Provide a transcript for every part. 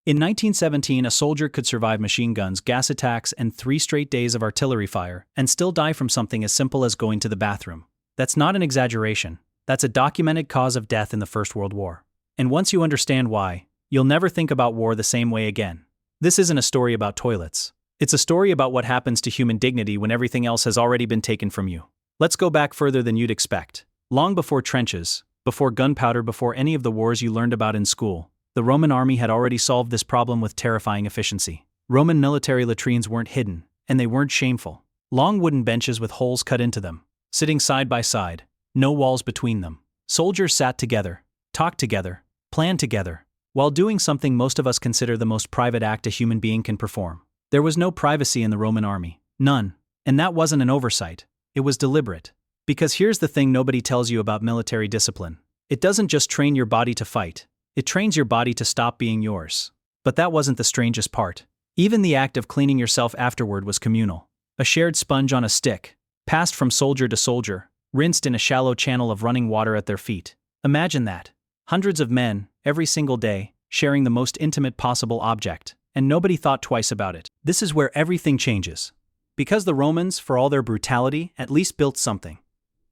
In 1917, a soldier could survive machine guns, gas attacks, and 3 straight days of artillery fire, and still die from something as simple as going to the bathroom. That's not an exaggeration. That's a documented cause of death in the First World War. And once you understand why, you'll never think about war the same way again. This isn't a story about toilets. It's a story about what happens to human dignity when everything else has already been taken from you. Let's go back further than you'd expect. Long before trenches, before gunpowder, before any of the wars you learned about in school, the Roman army had already solved this problem with terrifying efficiency. Roman military latrines weren't hidden, and they weren't shameful. Long wooden benches with holes cut into them, sitting side by side, no walls between them. Soldiers sat together, talked together, planned together, while doing something most of us consider the most private act a human being can perform. There was no privacy in the Roman army. None. And that wasn't an oversight. It was deliberate. Because here's the thing nobody tells you about military discipline. It doesn't just train your body to fight. It trains your body to stop being yours. But that wasn't the strangest part. Even the act of cleaning yourself afterward was communal. A shared sponge on a stick, passed from soldier to soldier, rinsed in a shallow channel of running water at their feet. Imagine that. Hundreds of men, every single day, sharing the most intimate possible object, and nobody thought twice about it. This is where everything changes. Because the Romans, for all their brutality, at least built something.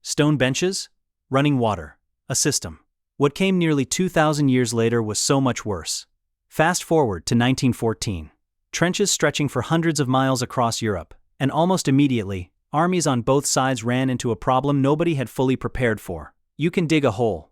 Stone benches, running water, a system. What came nearly 2,000 years later was so much worse. Fast forward to 1914. Trenches stretching for hundreds of miles across Europe, and almost immediately, armies on both sides ran into a problem nobody had fully prepared for. You can dig a hole.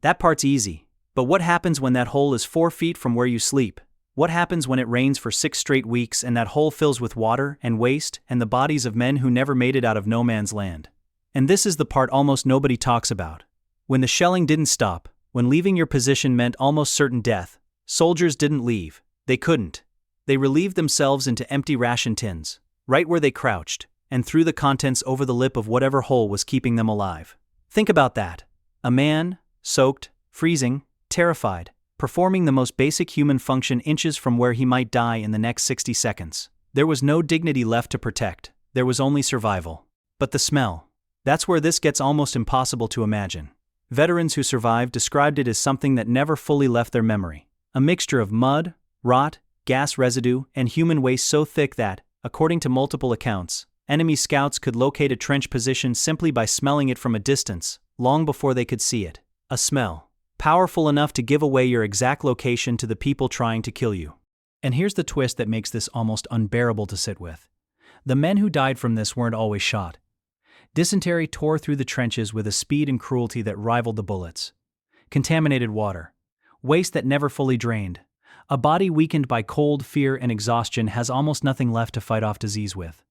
That part's easy. But what happens when that hole is 4 feet from where you sleep? What happens when it rains for 6 straight weeks and that hole fills with water and waste and the bodies of men who never made it out of no man's land? And this is the part almost nobody talks about. When the shelling didn't stop, when leaving your position meant almost certain death, soldiers didn't leave. They couldn't. They relieved themselves into empty ration tins, right where they crouched, and threw the contents over the lip of whatever hole was keeping them alive. Think about that. A man, soaked, freezing, terrified, performing the most basic human function inches from where he might die in the next 60 seconds. There was no dignity left to protect. There was only survival. But the smell. That's where this gets almost impossible to imagine. Veterans who survived described it as something that never fully left their memory. A mixture of mud, rot, gas residue, and human waste so thick that, according to multiple accounts, enemy scouts could locate a trench position simply by smelling it from a distance, long before they could see it. A smell powerful enough to give away your exact location to the people trying to kill you. And here's the twist that makes this almost unbearable to sit with. The men who died from this weren't always shot. Dysentery tore through the trenches with a speed and cruelty that rivaled the bullets. Contaminated water. Waste that never fully drained. A body weakened by cold, fear, and exhaustion has almost nothing left to fight off disease with.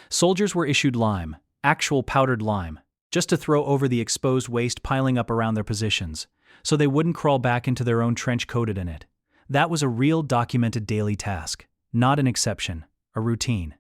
Soldiers were issued lime, actual powdered lime, just to throw over the exposed waste piling up around their positions, so they wouldn't crawl back into their own trench coated in it. That was a real documented daily task, not an exception, a routine.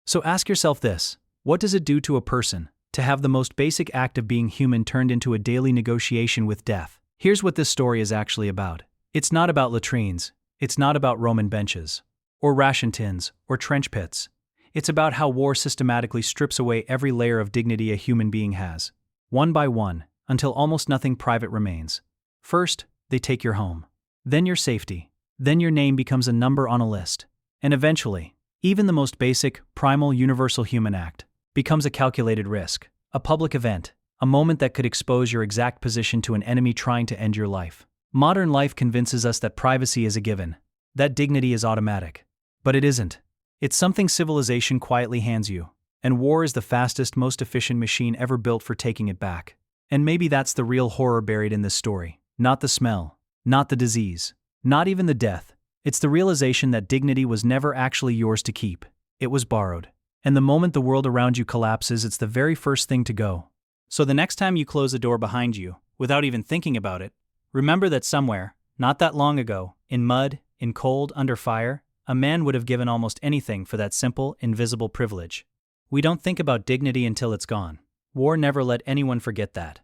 So ask yourself this: what does it do to a person to have the most basic act of being human turned into a daily negotiation with death? Here's what this story is actually about. It's not about latrines, it's not about Roman benches, or ration tins, or trench pits. It's about how war systematically strips away every layer of dignity a human being has, one by one, until almost nothing private remains. First, they take your home. Then your safety. Then your name becomes a number on a list. And eventually, even the most basic, primal, universal human act becomes a calculated risk, a public event, a moment that could expose your exact position to an enemy trying to end your life. Modern life convinces us that privacy is a given, that dignity is automatic. But it isn't. It's something civilization quietly hands you, and war is the fastest, most efficient machine ever built for taking it back. And maybe that's the real horror buried in this story. Not the smell, not the disease, not even the death. It's the realization that dignity was never actually yours to keep. It was borrowed. And the moment the world around you collapses, it's the very first thing to go. So the next time you close a door behind you, without even thinking about it, remember that somewhere, not that long ago, in mud, in cold, under fire, a man would have given almost anything for that simple, invisible privilege. We don't think about dignity until it's gone. War never let anyone forget that.